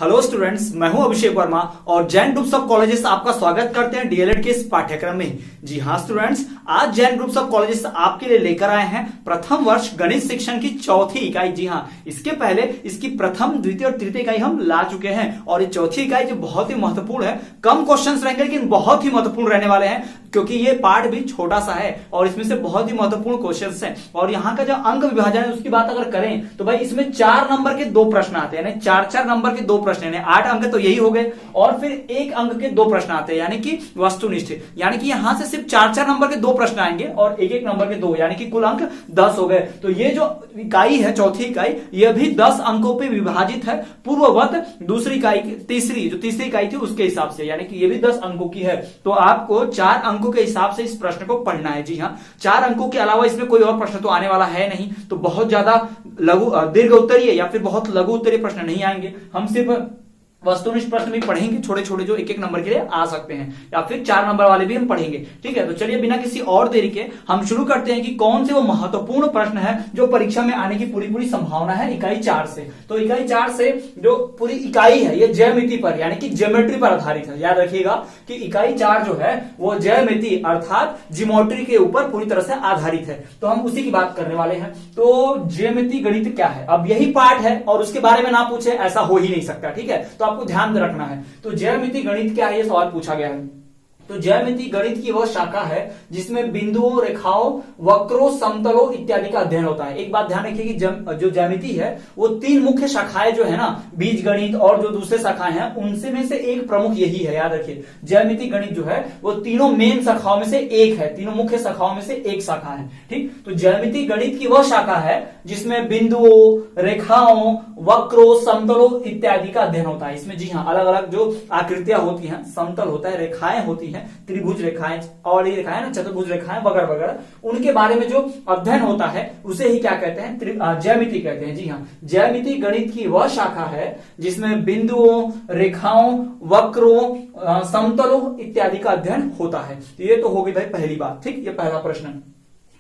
Hello students, मैं हूं अभिषेक वर्मा और जैन ग्रुप्स ऑफ कॉलेजेस आपका स्वागत करते हैं डीएलएड के इस पाठ्यक्रम में। जी हां स्टूडेंट्स, आज जैन ग्रुप्स ऑफ कॉलेजेस आपके लिए लेकर आए हैं प्रथम वर्ष गणित शिक्षण की चौथी इकाई। जी हां, इसके पहले इसकी प्रथम, द्वितीय और तृतीय इकाई हम ला चुके हैं और ये चौथी इकाई जो बहुत ही महत्वपूर्ण है। कम क्वेश्चंस रहेंगे लेकिन बहुत ही महत्वपूर्ण रहने वाले हैं क्योंकि ये पार्ट भी छोटा सा है और इसमें से बहुत ही महत्वपूर्ण क्वेश्चंस हैं। और यहाँ का जो अंक विभाजन है उसकी बात अगर करें तो भाई इसमें 4 नंबर के 2 प्रश्न आते हैं, यानी 4 नंबर के 2 प्रश्न, यानी 8 अंक तो यही हो गए। और फिर 1 अंक के 2 प्रश्न आते हैं यानी कि वस्तुनिष्ठ, यानी कि यहां से सिर्फ 4 नंबर के 2 प्रश्न आएंगे और 1 नंबर के 2, यानी कि कुल अंक 10 हो गए। तो ये जो इकाई है चौथी इकाई, ये भी 10 अंकों पे विभाजित है, पूर्ववत दूसरी इकाई तीसरी इकाई थी उसके हिसाब से, यानी कि ये भी 10 अंकों की है। तो आपको 4 अंकों के हिसाब से इस प्रश्न को पढ़ना है। जी हाँ, 4 अंकों के अलावा इसमें कोई और प्रश्न तो आने वाला है नहीं, तो बहुत ज्यादा दीर्घ उत्तरीय या फिर बहुत लघु उत्तरीय प्रश्न नहीं आएंगे। हम सिर्फ वस्तुनिष्ठ प्रश्न भी पढ़ेंगे, छोटे छोटे जो 1 नंबर के लिए आ सकते हैं, या फिर 4 नंबर वाले भी हम पढ़ेंगे। ठीक है, तो चलिए बिना किसी और देरी के हम शुरू करते हैं कि कौन से वो महत्वपूर्ण प्रश्न है जो परीक्षा में आने की पूरी संभावना है इकाई 4 से। तो इकाई 4 से जो पूरी इकाई है ये ज्यामिति पर यानी कि ज्योमेट्री पर आधारित है। याद रखिएगा कि इकाई 4 जो है वो ज्यामिति अर्थात ज्योमेट्री के ऊपर पूरी तरह से आधारित है, तो हम उसी की बात करने वाले हैं। तो ज्यामिति गणित क्या है, अब यही पार्ट है और उसके बारे में ना पूछे ऐसा हो ही नहीं सकता। ठीक है, तो आपको ध्यान में रखना है। तो ज्यामिति गणित क्या है, ये सवाल पूछा गया है। तो ज्यामिति गणित की वह शाखा है जिसमें बिंदुओं, रेखाओं, वक्रों, समतलों इत्यादि का अध्ययन होता है। एक बात ध्यान रखिए कि जो ज्यामिति है वो 3 मुख्य शाखाएं जो है ना, बीज गणित और जो दूसरे शाखाएं हैं उनसे में से एक प्रमुख यही है। याद रखिए, ज्यामिति गणित जो है वो तीनों मेन शाखाओं में से एक है, तीनों मुख्य शाखाओं में से एक शाखा है। ठीक, तो ज्यामिति गणित की वह शाखा है जिसमें बिंदुओं, रेखाओं, वक्रों, समतलों इत्यादि का अध्ययन होता है। इसमें जी हाँ, अलग अलग जो आकृतियां होती हैं, समतल होता है, रेखाएं होती हैं, त्रिभुज रेखाएं और ये रेखाएं ना, चतुर्भुज रेखाएं वगैरह वगैरह, उनके बारे में जो अध्ययन होता है उसे ही क्या कहते हैं, ज्यामिति कहते हैं। जी हाँ, ज्यामिति गणित की वह शाखा है जिसमें बिंदुओं, रेखाओं, वक्रों, समतलों इत्यादि का अध्ययन होता है। तो ये तो होगी भाई पहली बात। ठीक, ये पहला प्रश्न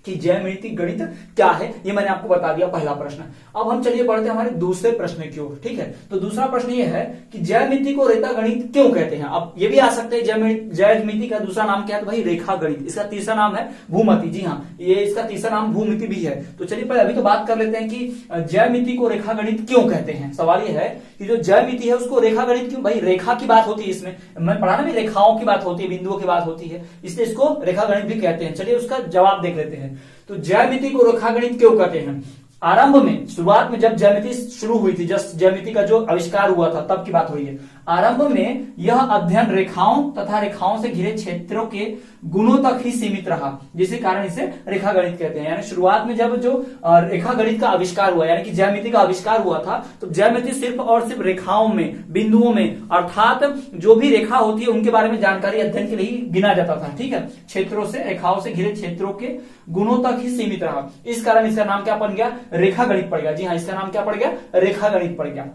कि ज्यामिति गणित क्या है, ये मैंने आपको बता दिया, पहला प्रश्न। अब हम चलिए बढ़ते हैं हमारे दूसरे प्रश्न की ओर। ठीक है, तो दूसरा प्रश्न ये है कि ज्यामिति को रेखा गणित क्यों कहते हैं। अब ये भी आ सकते हैं, ज्यामिति का दूसरा नाम क्या है, तो भाई रेखा गणित। इसका तीसरा नाम है भूमिति। जी हाँ, ये इसका तीसरा नाम भूमिति भी है। तो चलिए पहले अभी तो बात कर लेते हैं कि ज्यामिति को रेखा गणित क्यों कहते हैं। सवाल ये है कि जो ज्यामिति है उसको रेखा गणित क्यों, भाई रेखा की बात होती है इसमें, मैं पढ़ा ना भी, रेखाओं की बात होती है, बिंदुओं की बात होती है, इसलिए इसको रेखा गणित भी कहते हैं। चलिए उसका जवाब देख लेते हैं। तो ज्यामिति को रेखा गणित क्यों कहते हैं। आरंभ में, शुरुआत में जब ज्यामिति शुरू हुई थी, जस्ट ज्यामिति का जो आविष्कार हुआ था तब की बात हुई है। आरंभ में यह अध्ययन रेखाओं तथा रेखाओं से घिरे क्षेत्रों के गुणों तक ही सीमित रहा, जिसके कारण इसे रेखा गणित कहते हैं। यानी शुरुआत में जब जो रेखा गणित का आविष्कार हुआ, यानी कि ज्यामिति का आविष्कार हुआ था, तो ज्यामिति सिर्फ और सिर्फ रेखाओं में, बिंदुओं में, अर्थात जो भी रेखा होती है उनके बारे में जानकारी अध्ययन के लिए गिना जाता था। ठीक है, क्षेत्रों से, रेखाओं से घिरे क्षेत्रों के गुणों तक ही सीमित रहा, इस कारण इसका नाम क्या बन गया, रेखा गणित पड़ गया। जी हाँ, इसका नाम क्या पड़ गया, रेखा गणित पड़ गया।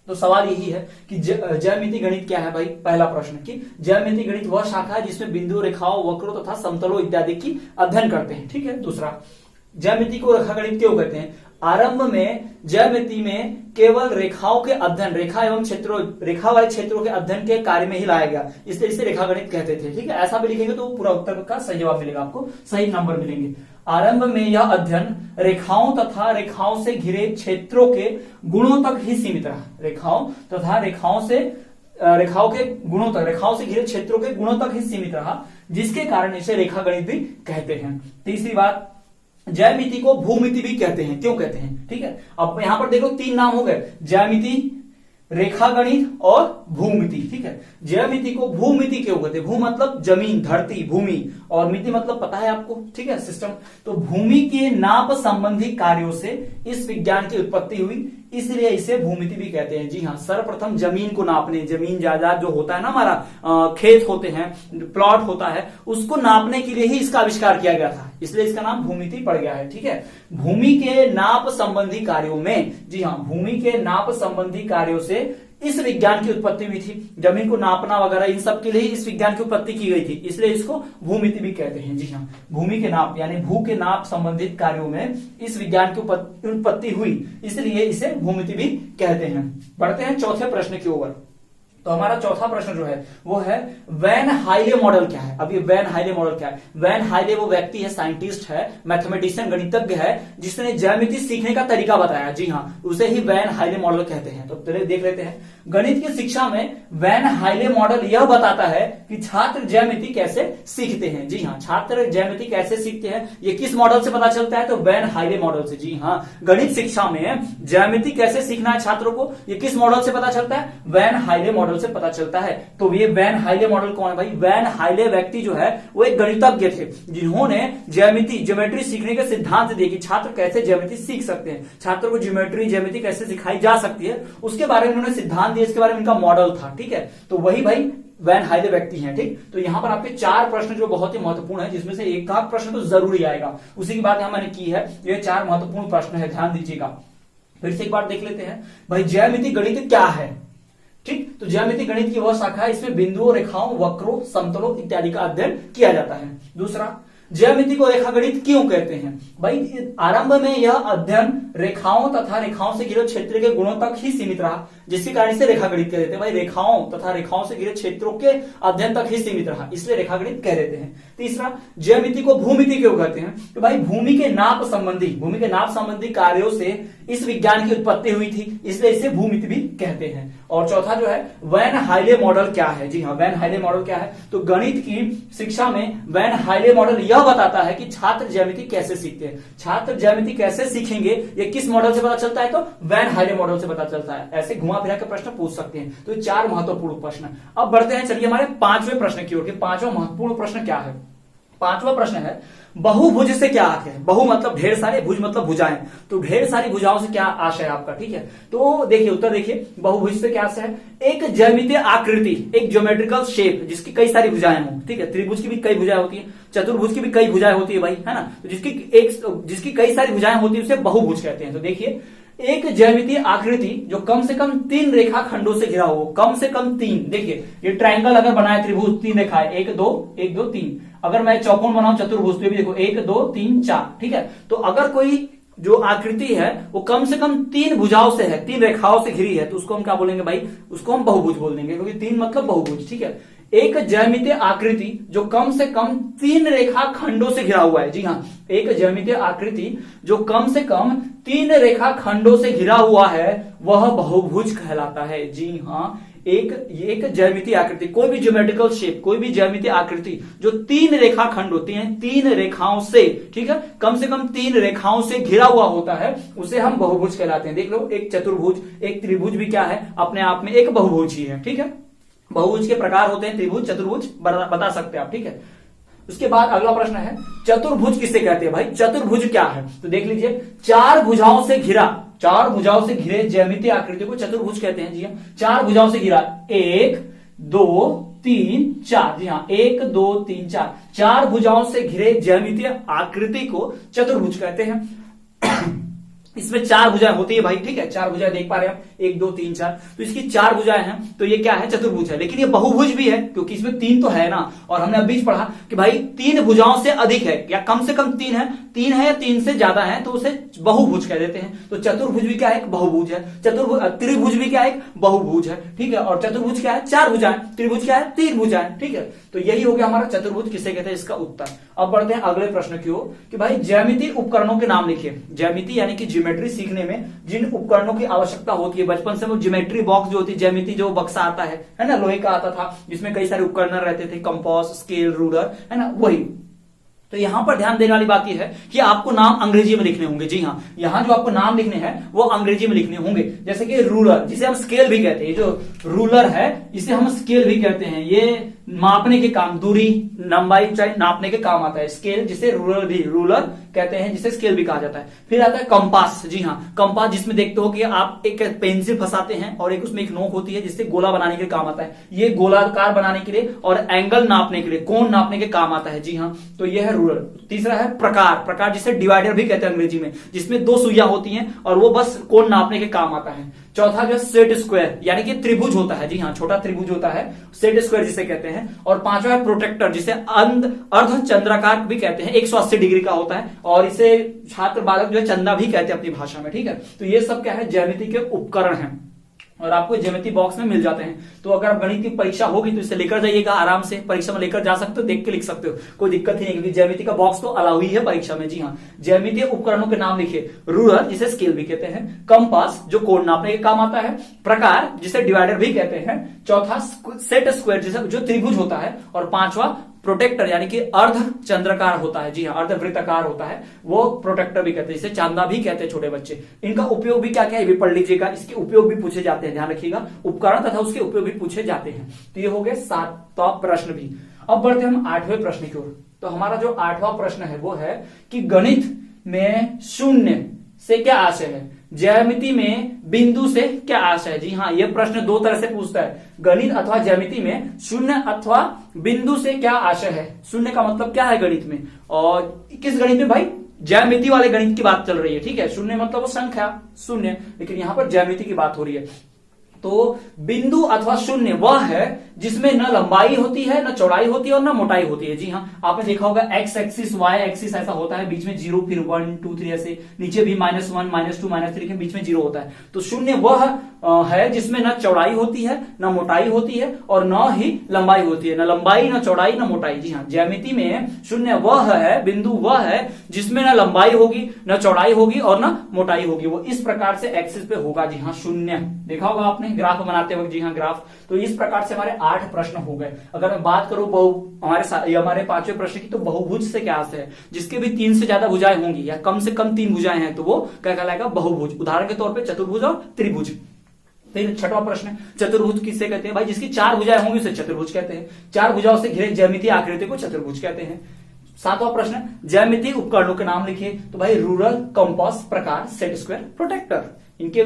तो सवाल यही है कि ज्यामिति गणित क्या है भाई, पहला प्रश्न कि ज्यामिति गणित वह शाखा है जिसमें बिंदु, रेखाओं, वक्रों तथा समतलों इत्यादि की अध्ययन करते हैं। ठीक है, दूसरा, ज्यामिति को रेखा गणित क्यों कहते हैं। आरंभ में ज्यामिति में केवल रेखाओं के अध्ययन, रेखा एवं क्षेत्रों, रेखा वाले क्षेत्रों के अध्ययन के कार्य में ही लाया गया, इसलिए इसे रेखा गणित कहते थे। ठीक है, ऐसा भी लिखेंगे तो पूरा उत्तर का सही जवाब मिलेगा, आपको सही नंबर मिलेंगे। आरंभ में यह अध्ययन रेखाओं तथा रेखाओं से घिरे क्षेत्रों के गुणों तक ही सीमित रहा, रेखाओं तथा रेखाओं के गुणों तक, रेखाओं से घिरे क्षेत्रों के गुणों तक ही सीमित रहा, जिसके कारण इसे रेखा गणित भी कहते हैं। तीसरी बात, ज्यामिति को भूमिति भी कहते हैं। क्यों कहते हैं, ठीक है, अब यहां पर देखो 3 नाम हो गए, ज्यामिति, रेखा गणित और भूमिति। ठीक है, ज्यामिति को भूमिति क्यों कहते हैं, भू मतलब जमीन, धरती, भूमि, और मिति मतलब पता है आपको, ठीक है, सिस्टम। तो भूमि के नाप संबंधी कार्यों से इस विज्ञान की उत्पत्ति हुई, इसलिए इसे भूमिति भी कहते हैं। जी हाँ, सर्वप्रथम जमीन को नापने, जमीन जायदाद जो होता है ना हमारा, खेत होते हैं, प्लॉट होता है, उसको नापने के लिए ही इसका आविष्कार किया गया था, इसलिए इसका नाम भूमिति पड़ गया है। ठीक है, भूमि के नाप संबंधी कार्यों में, जी हाँ, भूमि के नाप संबंधी कार्यों से इस विज्ञान की उत्पत्ति हुई थी। जमीन को नापना वगैरह इन सब के लिए इस विज्ञान की उत्पत्ति की गई थी, इसलिए इसको भूमिति भी कहते हैं। जी हाँ, भूमि के नाप यानी भू के नाप संबंधित कार्यों में इस विज्ञान की उत्पत्ति हुई, इसलिए इसे भूमिति भी कहते हैं। बढ़ते हैं चौथे प्रश्न की ओर। तो हमारा चौथा प्रश्न जो है वो है वैन हाइले मॉडल क्या है। अब ये वैन हाइले मॉडल क्या है? वैन हाइले वो व्यक्ति है, साइंटिस्ट है, मैथमेटिशियन, गणितज्ञ है, जिसने ज्यामिति सीखने का तरीका बताया। जी हाँ, उसे ही वैन हाइले मॉडल कहते हैं। तो पहले देख लेते हैं, गणित की शिक्षा में वैन हाइले मॉडल यह बताता है कि छात्र ज्यामिति कैसे सीखते हैं। जी हाँ, छात्र ज्यामिति कैसे सीखते हैं ये किस मॉडल से पता चलता है? तो वैन हाइले मॉडल से। जी हाँ, गणित शिक्षा में ज्यामिति कैसे सीखना है छात्रों को, ये किस मॉडल से पता चलता है? वैन हाइले मॉडल से पता चलता है। तो ये वैन हाइले मॉडल कौन है भाई? वैन हाइले व्यक्ति जो है वो एक गणितज्ञ थे, जिन्होंने ज्योमेट्री सीखने के सिद्धांत दिए कि छात्र कैसे ज्योमेट्री सीख सकते हैं, छात्रों को ज्योमेट्री कैसे सिखाई जा सकती है, उसके बारे में उन्होंने सिद्धांत दिए, इसके बारे में इनका मॉडल था। ठीक है, तो वही भाई वैन हाइले व्यक्ति हैं। ठीक, तो यहां पर आपके 4 प्रश्न जो बहुत ही महत्वपूर्ण है, जिसमें से एक आध प्रश्न तो जरूरी आएगा, उसी की बात यहां मैंने की है। ये 4 महत्वपूर्ण प्रश्न है, ध्यान दीजिएगा। फिर से एक बार देख लेते हैं भाई, ज्यामिति गणित क्या है। ठीक, तो ज्यामिति गणित की वह शाखा है, इसमें बिंदुओं, रेखाओं, वक्रों, समतलों इत्यादि का अध्ययन किया जाता है। दूसरा, ज्यामिति को रेखागणित क्यों कहते हैं? भाई आरंभ में यह अध्ययन रेखाओं तथा रेखाओं से घिरे क्षेत्र के गुणों तक ही सीमित रहा, जिसके कारण से रेखागणित कह देते हैं। भाई रेखाओं तथा रेखाओं से घिरे क्षेत्रों के अध्ययन तक ही सीमित रहा, इसलिए रेखागणित कह देते हैं। तीसरा, ज्यामिति को भूमिति क्यों कहते हैं? तो भाई भूमि के नाप संबंधी कार्यों से इस विज्ञान की उत्पत्ति हुई थी, इसलिए इसे भूमिति भी कहते हैं। और चौथा जो है वैन हाइले मॉडल क्या है? जी हाँ, वैन हाइले मॉडल क्या है? तो गणित की शिक्षा में वैन हाइले मॉडल यह बताता है कि छात्र ज्यामिति कैसे सीखते हैं। छात्र ज्यामिति कैसे सीखेंगे ये किस मॉडल से पता चलता है? तो वैन हाइले मॉडल से पता चलता है। ऐसे घुमा फिरा के प्रश्न पूछ सकते हैं। तो 4 महत्वपूर्ण प्रश्न। अब बढ़ते हैं चलिए हमारे 5वें प्रश्न की ओर। 5वां महत्वपूर्ण प्रश्न क्या है? 5वां प्रश्न है बहुभुज से क्या अर्थ है? बहु मतलब ढेर सारे, भुज मतलब भुजाएं। तो ढेर सारी भुजाओं से क्या आशय है आपका? ठीक है, तो देखिए उत्तर देखिए, बहुभुज से क्या आशय है? एक ज्यामितीय आकृति, एक ज्योमेट्रिकल शेप जिसकी कई सारी भुजाएं हों। ठीक है, त्रिभुज की भी कई भुजाएं होती है, चतुर्भुज की भी कई भुजाएं होती है भाई, है ना। तो जिसकी कई सारी भुजाएं होती है उसे बहुभुज कहते हैं। तो देखिए, एक ज्यामितीय आकृति जो कम से कम 3 रेखा खंडों से घिरा हो, कम से कम 3। देखिए ये ट्रायंगल अगर बनाए, त्रिभुज 3 रेखा है, 1 2 3। अगर मैं चौकोन बनाऊं चतुर्भुज, तो भी देखो 1 2 3 4। ठीक है, तो अगर कोई जो आकृति है वो कम से कम 3 भुजाओं से है, 3 रेखाओं से घिरी है, तो उसको हम क्या बोलेंगे भाई? उसको हम बहुभुज बोल देंगे, क्योंकि 3 मतलब बहुभुज। ठीक है, एक ज्यामितीय आकृति जो कम से कम 3 रेखा खंडों से घिरा हुआ है। जी हाँ, एक ज्यामितीय आकृति जो कम से कम 3 रेखा खंडों से घिरा हुआ है वह बहुभुज कहलाता है। जी हाँ, एक ज्यामितीय आकृति, कोई भी ज्योमेट्रिकल शेप, कोई भी ज्यामितीय आकृति जो 3 रेखा खंड होती हैं, 3 रेखाओं से, ठीक है, कम से कम 3 रेखाओं से घिरा हुआ होता है, उसे हम बहुभुज कहलाते हैं। देख लो, एक चतुर्भुज, एक त्रिभुज भी क्या है? अपने आप में एक बहुभुज ही है। ठीक है, बहुभुज के प्रकार होते हैं त्रिभुज, चतुर्भुज, बता सकते हैं आप। ठीक है, उसके बाद अगला प्रश्न है चतुर्भुज किसे कहते हैं? भाई चतुर्भुज क्या है? तो देख लीजिए, 4 भुजाओं से घिरे ज्यामितीय आकृति को चतुर्भुज कहते हैं। जी हाँ, 4 भुजाओं से घिरा, 1 2 3 4। जी हाँ, 1 2 3 4, 4 भुजाओं से घिरे ज्यामितीय आकृति को चतुर्भुज कहते हैं। इसमें 4 भुजाएं होती है भाई। ठीक है, 4 भुजाएं देख पा रहे हैं आप, 1 2 3 4, तो इसकी 4 भुजाएं हैं, तो ये क्या है? चतुर्भुज है। लेकिन ये बहुभुज भी है, क्योंकि इसमें 3 तो है ना, और हमने अभी पढ़ा कि भाई 3 भुजाओं से अधिक है या कम से कम 3 है या 3 से ज्यादा है, तो उसे बहुभुज कह देते हैं। तो चतुर्भुज भी क्या है? एक बहुभुज है। त्रिभुज भी क्या है? एक बहुभुज है। ठीक है, और चतुर्भुज क्या है? 4 भुजाएं। त्रिभुज क्या है? 3 भुजाएं। ठीक है, तो यही हो गया हमारा चतुर्भुज किसे कहते हैं, इसका उत्तर। अब बढ़ते हैं अगले प्रश्न की ओर कि भाई ज्यामितीय उपकरणों के नाम लिखिए। ज्यामिति यानी कि ज्योमेट्री सीखने में जिन उपकरणों की आवश्यकता होती है, बचपन से वो ज्योमेट्री बॉक्स जो होती है, ज्यामिति जो बक्सा आता है ना, लोहे का आता था, जिसमें कई सारे उपकरण रहते थे, कंपास, स्केल, रूलर, है ना, वही। तो यहां पर ध्यान देने वाली बात यह है कि आपको नाम अंग्रेजी में लिखने होंगे। जी हाँ, यहां जो आपको नाम लिखने हैं वो अंग्रेजी में लिखने होंगे। जैसे कि रूलर, जिसे हम स्केल भी कहते हैं, जो रूलर है इसे हम स्केल भी कहते हैं। ये मापने के काम, दूरी, लंबाई, ऊंचाई नापने के काम आता है। स्केल जिसे रूलर कहते हैं, जिसे स्केल भी कहा जाता है। फिर आता है कंपास। जी हाँ, कंपास जिसमें देखते हो कि आप एक पेंसिल फंसाते हैं और एक उसमें एक नोक होती है, जिससे गोला बनाने के काम आता है। ये गोलाकार बनाने के लिए और एंगल नापने के लिए, कोण नापने के काम आता है। जी हाँ, तो यह है रूलर। तीसरा है प्रकार जिसे डिवाइडर भी कहते हैं अंग्रेजी में, जिसमें 2 सुइयां होती हैं और वो बस कोण नापने के काम आता है। चौथा जो सेट स्क्वायर यानी कि त्रिभुज होता है, जी हाँ छोटा त्रिभुज होता है, सेट स्क्वायर जिसे कहते हैं। और पांचवा है प्रोटेक्टर जिसे अर्ध चंद्राकार भी कहते हैं, 180 डिग्री का होता है और इसे छात्र बालक जो है चंदा भी कहते हैं अपनी भाषा में, ठीक है। तो ये सब क्या है, ज्यामिति के उपकरण हैं और आपको ज्यामिति बॉक्स में मिल जाते हैं। तो अगर गणित की परीक्षा होगी तो इसे लेकर जाइएगा, आराम से परीक्षा में लेकर जा सकते हो, देख के लिख सकते हो, कोई दिक्कत ही नहीं, क्योंकि ज्यामिति का बॉक्स तो अलाउ ही है परीक्षा में। जी हाँ, ज्यामितीय उपकरणों के नाम लिखिए। रूलर जिसे स्केल भी कहते हैं, कंपास जो कोण नापने के काम आता है, प्रकार जिसे डिवाइडर भी कहते हैं, चौथा सेट स्क्वायर जिसे जो त्रिभुज होता है, और पांचवा प्रोटेक्टर यानी कि अर्ध चंद्राकार होता है, जी हाँ अर्ध वृत्ताकार होता है, वो प्रोटेक्टर भी कहते हैं, इसे चांदा भी कहते हैं छोटे बच्चे। इनका उपयोग भी क्या क्या है ये भी पढ़ लीजिएगा, इसके उपयोग भी पूछे जाते हैं, ध्यान रखिएगा, उपकरण तथा उसके उपयोग भी पूछे जाते हैं। तो ये हो गए 7वां प्रश्न भी। अब बढ़ते हम 8वें प्रश्न की ओर। तो हमारा जो 8वां प्रश्न है वो है कि गणित में शून्य से क्या आशय है, ज्यामिति में बिंदु से क्या आशय है। जी हाँ, यह प्रश्न दो तरह से पूछता है, गणित अथवा ज्यामिति में शून्य अथवा बिंदु से क्या आशय है। शून्य का मतलब क्या है गणित में, और किस गणित में भाई, ज्यामिति वाले गणित की बात चल रही है, ठीक है। शून्य मतलब वो संख्या शून्य, लेकिन यहां पर ज्यामिति की बात हो रही है। तो बिंदु अथवा शून्य वह है जिसमें न लंबाई होती है, न चौड़ाई होती है और न मोटाई होती है। जी हाँ, आपने देखा होगा एक्स एक्सिस वाई एक्सिस ऐसा होता है, बीच में 0 फिर 1 2 3 ऐसे, नीचे भी -1 -2 -3 के बीच में 0 होता है। तो शून्य वह है जिसमें न चौड़ाई होती है, न मोटाई होती है और न ही लंबाई होती है, न लंबाई न चौड़ाई न मोटाई। जी हाँ, ज्यामिति में शून्य वह है, बिंदु वह है जिसमें न लंबाई होगी, न चौड़ाई होगी और न मोटाई होगी, वो इस प्रकार से एक्सिस पे होगा। जी हाँ, शून्य देखा होगा आपने ग्राफ बनाते वक्त। जी हाँ, ग्राफ। तो इस प्रकार से हमारे 8 प्रश्न हो गए। अगर मैं बात करूं हमारे 5वें प्रश्न की, तो बहुभुज से क्या आशय है, जिसके भी 3 से ज्यादा भुजाएं होंगी या कम से कम 3 भुजाएं हैं तो वो क्या कहलाएगा, बहुभुज। उदाहरण के तौर पर चतुर्भुज और त्रिभुज। फिर 6वां प्रश्न, चतुर्भुज किसे कहते हैं भाई, जिसकी 4 भुजाएं होंगी उसे चतुर्भुज कहते हैं। 4 भुजाओं से घिरे ज्यामितीय आकृति को चतुर्भुज कहते हैं। 7वां प्रश्न, ज्यामितीय उपकरणों के नाम लिखिए। तो भाई रूलर, कंपास, प्रकार, सेट स्क्वायर, प्रोटेक्टर, इनके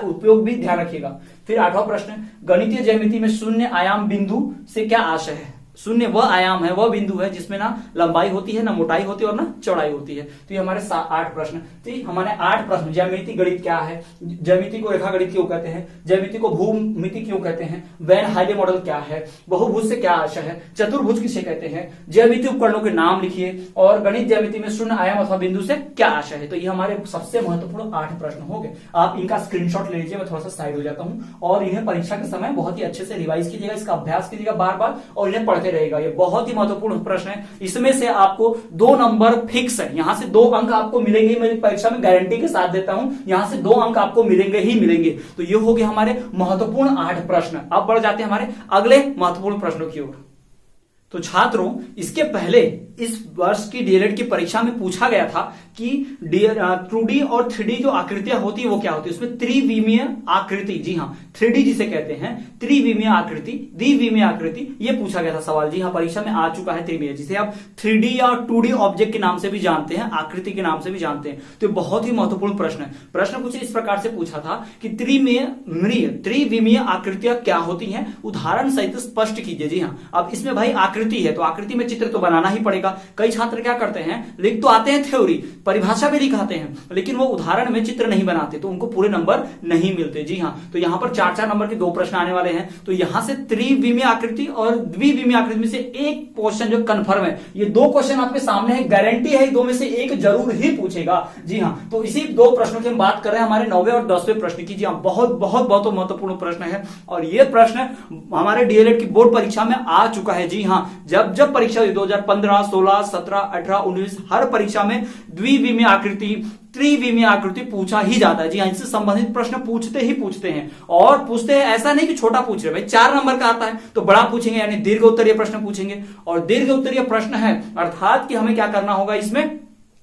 उपयोग भी ध्यान रखिएगा। फिर 8वां प्रश्न, गणितीय ज्यामिति में शून्य आयाम बिंदु से क्या आशय है। शून्य वह आयाम है, वह बिंदु है जिसमें ना लंबाई होती है, ना मोटाई होती है और ना चौड़ाई होती है। तो ये हमारे 8 प्रश्न। तो हमारे 8 प्रश्न। ज्यामिति गणित क्या है, ज्यामिति को रेखा गणित क्यों कहते हैं, ज्यामिति को भूमिति क्यों कहते हैं, वैन हाइले मॉडल क्या है, बहुभुज से क्या आशय है, चतुर्भुज किसे कहते हैं, ज्यामिति उपकरणों के नाम लिखिए, और गणित ज्यामिति में शून्य आयाम अथवा बिंदु से क्या आशय है। तो ये हमारे सबसे महत्वपूर्ण 8 प्रश्न हो गए। आप इनका स्क्रीनशॉट ले लीजिए, मैं थोड़ा सा साइड हो जाता हूं, और इन्हें परीक्षा के समय बहुत ही अच्छे से रिवाइज कीजिएगा, इसका अभ्यास कीजिएगा बार बार, और इन्हें पढ़ते रहेगा। ये बहुत ही महत्वपूर्ण प्रश्न है, इसमें से आपको 2 नंबर फिक्स है, यहां से 2 अंक आपको मिलेंगे, मेरी परीक्षा में गारंटी के साथ देता हूं, यहां से 2 अंक आपको मिलेंगे ही मिलेंगे। तो ये हो गए हमारे महत्वपूर्ण 8 प्रश्न। अब बढ़ जाते हैं हमारे अगले महत्वपूर्ण प्रश्नों की ओर। तो छात्रों, इसके पहले इस वर्ष की डीएलएड की परीक्षा में पूछा गया था कि 2D और 3D जो आकृतियां होती है वो क्या होती है, उसमें त्रिविमीय आकृति, जी हाँ 3D जिसे कहते हैं, त्रिविमीय आकृति, द्विविमीय आकृति, ये पूछा गया था सवाल। जी हाँ, परीक्षा में आ चुका है त्रिविमीय, जिसे आप 3D या 2D ऑब्जेक्ट के नाम से भी जानते हैं, आकृति के नाम से भी जानते हैं। तो बहुत ही महत्वपूर्ण प्रश्न है। प्रश्न कुछ इस प्रकार से पूछा था कि त्रिविमीय आकृतियां क्या होती हैं, उदाहरण सहित स्पष्ट कीजिए। जी हाँ, अब इसमें भाई आकृति है तो आकृति में चित्र तो बनाना ही पड़ेगा। कई छात्र क्या करते हैं, लिख तो आते हैं थ्योरी, परिभाषा भी लिखाते हैं, लेकिन वो उदाहरण में चित्र नहीं बनाते, तो उनको पूरे नंबर नहीं मिलते। जी हाँ, तो यहां पर 4-4 नंबर के 2 प्रश्न आने वाले हैं। तो यहां से त्रिविमीय आकृति और द्विविमीय आकृति में से एक क्वेश्चन जो कंफर्म है, ये 2 क्वेश्चन आपके सामने है, गारंटी है 2 में से एक जरूर ही पूछेगा। जी हाँ, तो इसी 2 प्रश्नों की हम बात कर रहे हैं, हमारे 9वें और 10वें प्रश्न की। जी हाँ, बहुत बहुत बहुत महत्वपूर्ण प्रश्न है, और ये प्रश्न हमारे डीएलएड की बोर्ड परीक्षा में आ चुका है। जी हाँ, जब परीक्षा हुई 2015, 16, 17, 18, 19, हर परीक्षा में द्विविमीय आकृति, त्रिविमीय आकृति पूछा ही जाता है। जी हाँ, इससे संबंधित प्रश्न पूछते हैं, और पूछते हैं ऐसा नहीं कि छोटा पूछ रहे भाई, 4 नंबर का आता है तो बड़ा पूछेंगे, यानी दीर्घ उत्तरीय प्रश्न पूछेंगे। और दीर्घ उत्तरीय प्रश्न है अर्थात कि हमें क्या करना होगा, इसमें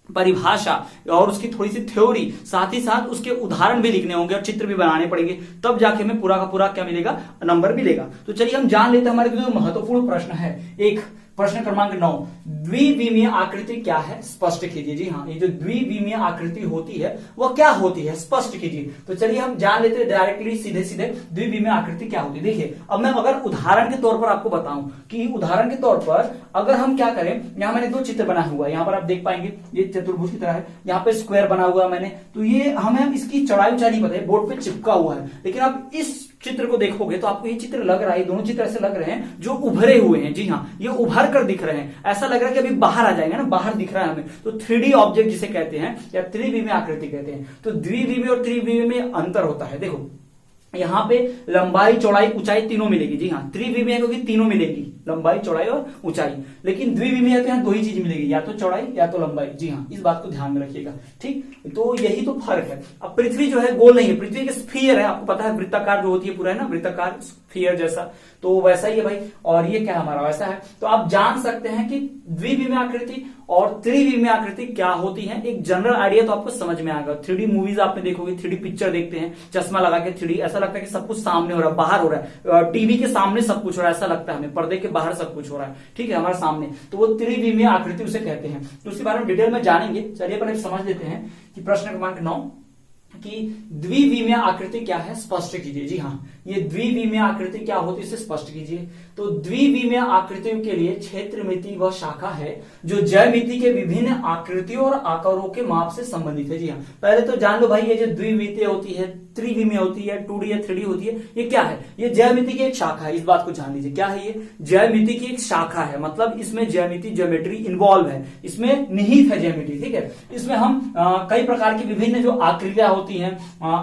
परिभाषा और उसकी थोड़ी सी थ्योरी, साथ ही साथ उसके उदाहरण भी लिखने होंगे और चित्र भी बनाने पड़ेंगे, तब जाके हमें पूरा का पूरा क्या मिलेगा, नंबर मिलेगा। तो चलिए हम जान लेते हैं हमारे जो महत्वपूर्ण प्रश्न है। एक प्रश्न क्रमांक 9, द्विविमीय आकृति क्या है, स्पष्ट कीजिए। जी हाँ, ये जो द्विविमीय आकृति होती है वह क्या होती है, स्पष्ट कीजिए। तो चलिए हम जान लेते हैं डायरेक्टली, सीधे सीधे द्विविमीय आकृति क्या होती है। देखिए अब मैं अगर उदाहरण के तौर पर आपको बताऊं कि उदाहरण के तौर पर अगर हम क्या करें, यहां मैंने दो चित्र बना हुआ है, यहां पर आप देख पाएंगे ये चतुर्भुज की तरह है, यहाँ पे स्क्वायर बना हुआ है मैंने, तो ये हमें इसकी चौड़ाई ऊंचाई नहीं पता है, बोर्ड पे चिपका हुआ है। लेकिन आप इस चित्र को देखोगे तो आपको ये चित्र लग रहा है, दोनों चित्र ऐसे लग रहे हैं जो उभरे हुए हैं। जी हाँ, ये उभर कर दिख रहे हैं, ऐसा लग रहा है कि अभी बाहर आ जाएंगे ना, बाहर दिख रहा है हमें। तो 3D ऑब्जेक्ट जिसे कहते हैं या त्रिविमीय आकृति कहते हैं। तो द्विविमीय और त्रिविमीय में अंतर होता है। देखो यहाँ पे लंबाई चौड़ाई ऊंचाई तीनों मिलेगी। जी हाँ, त्रिविमीय क्योंकि तीनों मिलेगी, लंबाई चौड़ाई और ऊंचाई। लेकिन द्विविमीय तो यहाँ दो ही चीज मिलेगी, या तो चौड़ाई या तो लंबाई। जी हाँ, इस बात को ध्यान में रखिएगा। ठीक, तो यही तो फर्क है। अब पृथ्वी जो है गोल नहीं है, पृथ्वी के स्फीयर है, आपको पता है वृत्ताकार जो होती है पूरा है ना, वृत्ताकार स्फीयर जैसा, तो वैसा ही है भाई। और ये क्या हमारा वैसा है। तो आप जान सकते हैं कि द्विविमीय आकृति और त्रिविमीय आकृति क्या होती है। एक जनरल आइडिया तो आपको समझ में आएगा। 3D मूवीज आपने देखोगे, 3D पिक्चर देखते हैं, चश्मा लगा के 3D, ऐसा लगता है कि सब कुछ सामने हो रहा है, बाहर हो रहा है, टीवी के सामने सब कुछ हो रहा है, ऐसा लगता है हमें, पर्दे के बाहर सब कुछ हो रहा है। ठीक है, हमारे सामने, तो वो त्रिविमीय आकृति उसे कहते हैं। तो उसके बारे में डिटेल में जानेंगे। चलिए पहले समझ लेते हैं कि प्रश्न क्रमांक 9 कि द्विविमीय आकृति क्या है, स्पष्ट कीजिए। जी हाँ, ये द्विविमीय आकृति क्या होती है, इसे स्पष्ट कीजिए। तो द्विविमीय आकृतियों के लिए क्षेत्रमिति वह शाखा है जो ज्यामिति के विभिन्न आकृतियों और आकारों के माप से संबंधित है। जी हाँ, पहले तो जान लो भाई, ये जो द्विमितीय होती है, त्रिविमीय होती है, 2D या 3D होती है, ये क्या है, ये ज्यामिति की एक शाखा है। इस बात को जान लीजिए, क्या है ये, ज्यामिति की एक शाखा है। मतलब इसमें ज्यामिति, ज्योमेट्री इन्वॉल्व है, इसमें निहित है ज्यामिति। ठीक है, इसमें हम कई प्रकार की विभिन्न जो आकृतियां होती हैं,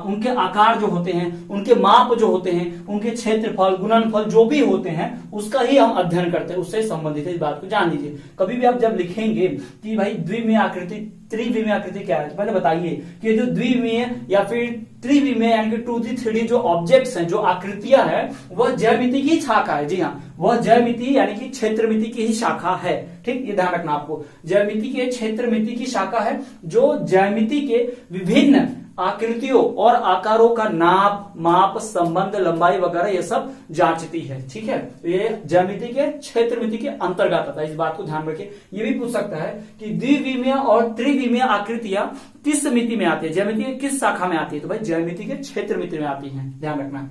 उनके आकार जो होते हैं, उनके माप जो होते हैं, उनके क्षेत्रफल, गुणनफल जो भी होते हैं, उसका ही हम अध्ययन करते हैं, उससे संबंधित है। इस बात को जान लीजिए। कभी भी आप जब लिखेंगे कि भाई द्विविमीय आकृति, त्रिविमीय आकृति क्या है, तो पहले बताइए कि जो द्विविमीय या फिर त्रिविमीय यानी कि 2D 3D जो ऑब्जेक्ट्स हैं, जो आकृतियां हैं, वह ज्यामिति की शाखा है। जी हाँ, वह ज्यामिति यानी कि क्षेत्रमिति की ही शाखा है। ठीक, ये ध्यान रखना आपको, ज्यामिति के क्षेत्रमिति की शाखा है जो ज्यामिति के विभिन्न आकृतियों और आकारों का नाप, माप, संबंध, लंबाई वगैरह ये सब जांचती है। ठीक है, तो ये ज्यामिति के क्षेत्रमिति के अंतर्गत आता है। इस बात को ध्यान रखिए। ये भी पूछ सकता है कि द्विविमीय और त्रिविमीय आकृतियां किस मिति में आती है, ज्यामिति के किस शाखा में आती है, तो भाई ज्यामिति के क्षेत्रमिति में आती है, ध्यान रखना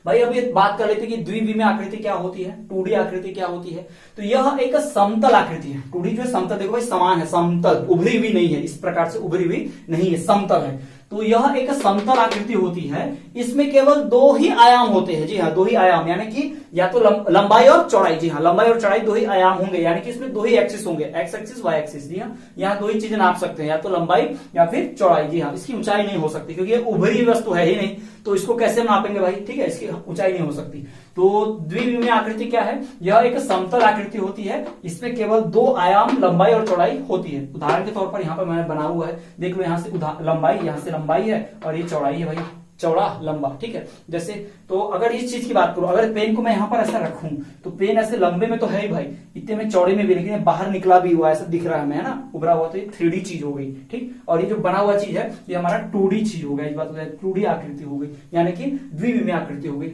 भाई। अब ये बात कर लेते हैं कि द्विविमीय आकृति क्या होती है, 2D आकृति क्या होती है। तो यह एक समतल आकृति है। 2D जो है समतल, देखो भाई समान है, समतल, उभरी हुई नहीं है, इस प्रकार से उभरी हुई नहीं है, समतल है। तो यह एक समतल आकृति होती है। इसमें केवल दो ही आयाम होते हैं। जी हाँ, दो ही आयाम, यानी कि या तो लंबाई और चौड़ाई। जी हाँ, लंबाई और चौड़ाई दो ही आयाम होंगे, यानी कि इसमें दो ही एक्सिस होंगे, एक्स एक्सिस, वाई एक्सिस। जी हाँ, यहाँ दो ही चीजें नाप सकते हैं, या तो लंबाई या फिर चौड़ाई। जी हाँ, इसकी ऊंचाई नहीं हो सकती क्योंकि ये उभरी वस्तु है ही नहीं, तो इसको कैसे नापेंगे भाई। ठीक है, इसकी ऊंचाई नहीं हो सकती। तो द्विविमीय आकृति क्या है, यह एक समतल आकृति होती है। इसमें केवल दो आयाम, लंबाई और चौड़ाई होती है। उदाहरण के तौर पर यहाँ पर मैंने बना हुआ है, देख लो, यहाँ से लंबाई, यहाँ से लंबाई है और ये चौड़ाई है भाई, चौड़ा लंबा। ठीक है, जैसे तो अगर इस चीज की बात करूं, अगर पेन को मैं यहां पर ऐसा रखूं तो पेन ऐसे लंबे में तो है ही भाई, इतने में चौड़े में भी, लेकिन बाहर निकला भी हुआ ऐसा दिख रहा है हमें, है ना, उभरा हुआ। तो ये 3D चीज हो गई। ठीक, और ये जो बना हुआ चीज है ये हमारा 2D चीज हो गया। इस बात को 2D आकृति हो गई, यानी कि द्विविमीय आकृति हो गई।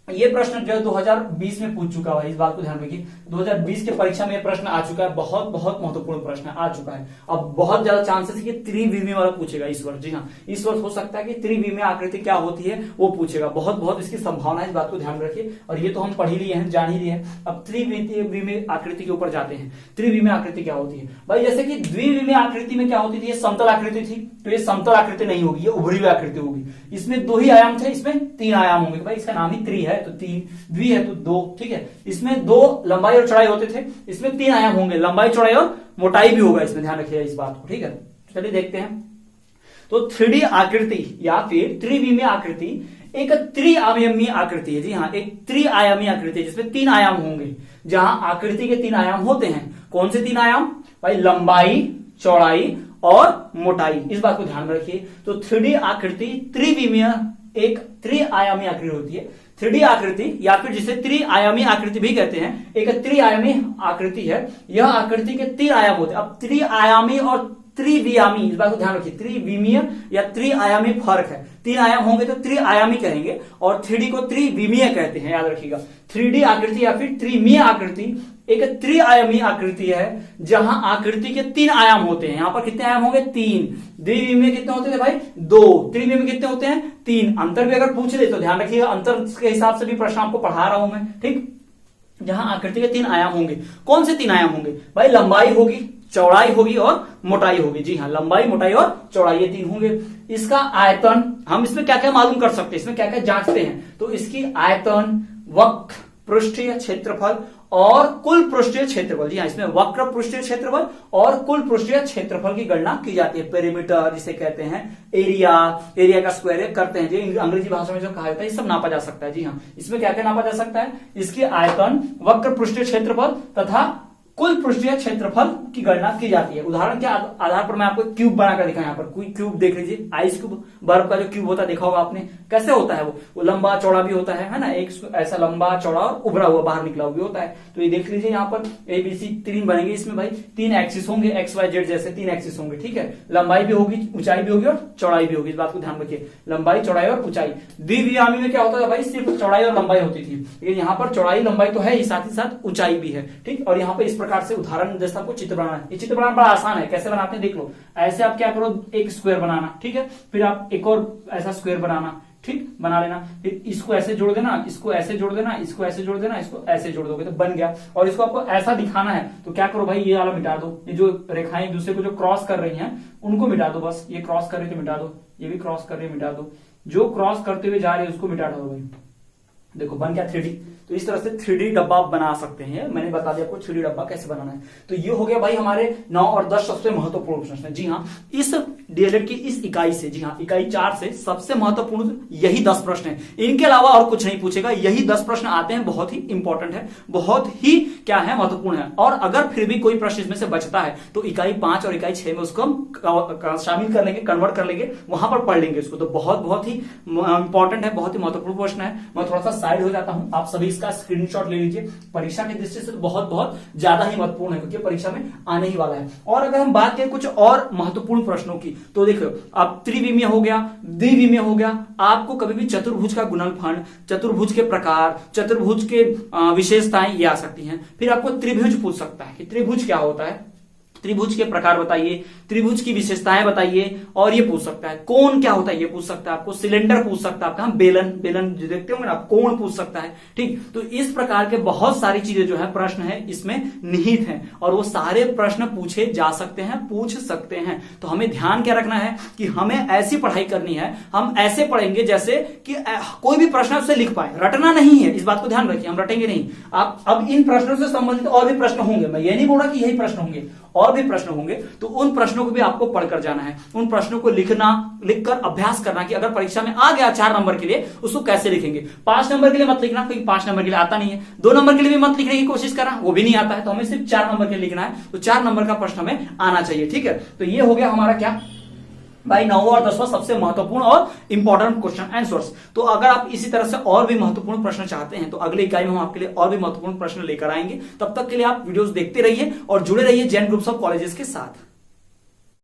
ये प्रश्न जो है 2020 में पूछ चुका है, इस बात को ध्यान रखिए। 2020 के परीक्षा में ये प्रश्न आ चुका है, बहुत बहुत महत्वपूर्ण प्रश्न आ चुका है। अब बहुत ज्यादा चांसेस है कि त्रिविमीय वाला पूछेगा इस वर्ष। जी हाँ, इस वर्ष हो सकता है कि त्रिविमीय आकृति क्या होती है वो पूछेगा, बहुत बहुत इसकी संभावना है, इस बात को ध्यान रखिए। और ये तो हम पढ़ ही लिए हैं, जान ही लिए हैं। अब त्रिविमीय आकृति के ऊपर जाते हैं। त्रिविमीय आकृति क्या होती है भाई, जैसे कि द्विविमीय आकृति में क्या होती थी, ये समतल आकृति थी, तो ये समतल आकृति नहीं होगी, ये उभरी हुई आकृति होगी। इसमें दो ही आयाम थे, इसमें तीन आयाम होंगे भाई, इसका नाम ही त्रि है तो तीन, द्वि है तो दो। ठीक है, इसमें दो लंबाई और चौड़ाई होते थे, इसमें तीन आयाम होंगे, लंबाई, चौड़ाई और मोटाई भी होगा इसमें, ध्यान रखिएगा इस बात को। ठीक है, चलिए देखते हैं। तो 3D आकृति या फिर त्रिविमीय आकृति एक त्रिआयामी आकृति है। जी हाँ, एक त्रिआयामी आकृति है जिसमें तीन आयाम होंगे, जहां आकृति के तीन आयाम होते हैं। कौन से तीन आयाम भाई, लंबाई, चौड़ाई और मोटाई, इस बात को ध्यान में रखिए। तो 3D आकृति त्रिविमीय एक त्रिआयामी आकृति होती है। 3D आकृति या फिर जिसे त्रिआयामी आकृति भी कहते हैं, एक त्रिआयामी आकृति है। यह आकृति के तीन आयाम होते हैं। अब त्रिआयामी और त्रिवियामी, इस बात को ध्यान रखिए, त्रिविमीय या त्रिआयामी फर्क है। 3 आयाम होंगे तो त्रिआयामी कहेंगे और 3D को त्रिविमीय कहते हैं, याद रखिएगा। 3D आकृति या फिर त्रिमीय आकृति एक त्रिआयामी आकृति है जहां आकृति के 3 आयाम होते हैं। यहां पर कितने आयाम होंगे? 3। द्विविमीय कितने होते थे भाई? 2। त्रिविमीय कितने होते हैं? 3। अंतर भी अगर पूछ ले तो ध्यान रखिएगा, अंतर के हिसाब से भी प्रश्न आपको पढ़ा रहा हूं मैं, ठीक। जहां आकृति के 3 आयाम होंगे। कौन से 3 आयाम होंगे भाई? लंबाई होगी, चौड़ाई होगी और मोटाई होगी। जी हाँ, लंबाई, मोटाई और चौड़ाई, ये 3 होंगे। इसका आयतन, हम इसमें क्या क्या मालूम कर सकते हैं, इसमें क्या क्या जांचते हैं, तो इसकी आयतन, वक्र पृष्ठीय क्षेत्रफल और कुल पृष्ठीय क्षेत्रफल। जी हाँ, इसमें वक्र पृष्ठीय क्षेत्रफल और कुल पृष्ठीय क्षेत्रफल की गणना की जाती है। पेरीमीटर जिसे कहते हैं, एरिया का स्क्वायर करते हैं, जी अंग्रेजी भाषा में जो कहा जाता है, ये सब नापा जा सकता है। जी हाँ, इसमें क्या क्या नापा जा सकता है? इसकी आयतन, वक्र पृष्ठीय क्षेत्रफल तथा कुल पृष्ठीय क्षेत्रफल की गणना की जाती है। उदाहरण के आधार पर मैं आपको क्यूब बनाकर दिखाऊं। यहाँ पर कोई क्यूब देख लीजिए, आइस क्यूब, बर्फ का जो क्यूब होता है देखा होगा आपने, कैसे होता है वो लंबा चौड़ा भी होता है ना, एक ऐसा लंबा चौड़ा और उभरा हुआ बाहर निकला हुआ भी होता है। तो ये देख लीजिए, यहाँ पर ABC 3 बनेंगे, इसमें भाई 3 एक्सिस होंगे, XYZ जैसे 3 एक्सिस होंगे, ठीक है। लंबाई भी होगी, ऊंचाई भी होगी और चौड़ाई भी होगी, इस बात को ध्यान रखिए, लंबाई, चौड़ाई और ऊंचाई। द्विवियामी में क्या होता था भाई? सिर्फ चौड़ाई और लंबाई होती थी, लेकिन यहाँ पर चौड़ाई लंबाई तो है ही, साथ ही साथ ऊंचाई भी है, ठीक। और यहाँ पर इस प्रकार से उदाहरण जैसा आपको चित्र बनाना है। ये चित्र बनाना बड़ा आसान है, कैसे बनाते हैं देख लो। ऐसे आप क्या करो, एक स्क्वायर बनाना, ठीक है, फिर आप एक और ऐसा स्क्वायर बनाना, ठीक, बना लेना, फिर इसको ऐसे जोड़ देना, इसको ऐसे जोड़ देना, इसको ऐसे जोड़ देना, इसको ऐसे जोड़ दोगे तो बन गया। और इसको आपको ऐसा दिखाना है तो क्या करो भाई, ये वाला मिटा दो, ये जो रेखाएं एक दूसरे को जो क्रॉस कर रही हैं उनको मिटा दो, बस ये क्रॉस कर रही है तो मिटा दो, ये भी क्रॉस कर रही है मिटा दो, जो क्रॉस करते हुए जा रही है उसको मिटा दो भाई। देखो बन गया 3D। तो इस तरह से 3D डब्बा आप बना सकते हैं, मैंने बता दिया आपको 3D डब्बा कैसे बनाना है। तो ये हो गया भाई हमारे 9 और 10 सबसे महत्वपूर्ण प्रश्न। जी हाँ, इस डीएलएड की इस इकाई से, जी हाँ इकाई 4 से सबसे महत्वपूर्ण यही 10 प्रश्न है, इनके अलावा और कुछ नहीं पूछेगा। यही 10 प्रश्न आते हैं, बहुत ही इंपॉर्टेंट है, बहुत ही क्या है, महत्वपूर्ण है। और अगर फिर भी कोई प्रश्न इसमें से बचता है तो इकाई 5 और इकाई 6 में उसको हम शामिल कर लेंगे, कन्वर्ट कर लेंगे, वहां पर पढ़ लेंगे उसको। तो बहुत ही इंपॉर्टेंट है, बहुत ही महत्वपूर्ण प्रश्न है। मैं थोड़ा सा साइड हो जाता हूं, आप सभी इसका स्क्रीनशॉट ले लीजिए। परीक्षा की दृष्टि से तो बहुत ज्यादा ही महत्वपूर्ण है, क्योंकि परीक्षा में आने ही वाला है। और अगर हम बात करें कुछ और महत्वपूर्ण प्रश्नों की, तो देखो अब त्रिविमीय हो गया, द्विविमीय हो गया, आपको कभी भी चतुर्भुज का गुणनफल, चतुर्भुज के प्रकार, चतुर्भुज के विशेषताएं ये आ सकती हैं। फिर आपको त्रिभुज पूछ सकता है कि त्रिभुज क्या होता है, त्रिभुज के प्रकार बताइए, त्रिभुज की विशेषताएं बताइए। और ये पूछ सकता है कोण क्या होता है, ये पूछ सकता है आपको। सिलेंडर पूछ सकता है आपका, बेलन जो देखते होंगे ना, कोण पूछ सकता है, ठीक। तो इस प्रकार के बहुत सारी चीजें जो है प्रश्न है इसमें निहित हैं, और वो सारे प्रश्न पूछे जा सकते हैं, पूछ सकते हैं। तो हमें ध्यान क्या रखना है कि हमें ऐसी पढ़ाई करनी है, हम ऐसे पढ़ेंगे जैसे कि कोई भी प्रश्न उससे लिख पाए, रटना नहीं है, इस बात को ध्यान रखिए, हम रटेंगे नहीं। आप अब इन प्रश्नों से संबंधित और भी प्रश्न होंगे, मैं ये नहीं बोल रहा कि यही प्रश्न होंगे, और भी प्रश्न होंगे, तो उन प्रश्नों को भी आपको पढ़कर जाना है। उन प्रश्नों को लिखकर अभ्यास करना कि अगर परीक्षा में आ गया 4 नंबर के लिए उसको कैसे लिखेंगे। 5 नंबर के लिए मत लिखना, क्योंकि 5 नंबर के लिए आता नहीं है। 2 नंबर के लिए भी मत लिखने की कोशिश करना, वो भी नहीं आता है। तो हमें सिर्फ 4 नंबर के लिए लिखना है, तो 4 नंबर का प्रश्न हमें आना चाहिए, ठीक है। तो ये हो गया हमारा क्या भाई 9वां और 10वां सबसे महत्वपूर्ण और इंपॉर्टेंट क्वेश्चन आंसर्स। तो अगर आप इसी तरह से और भी महत्वपूर्ण प्रश्न चाहते हैं तो अगले इकाई में हम आपके लिए और भी महत्वपूर्ण प्रश्न लेकर आएंगे। तब तक के लिए आप वीडियोस देखते रहिए और जुड़े रहिए जैन ग्रुप्स ऑफ कॉलेजेस के साथ।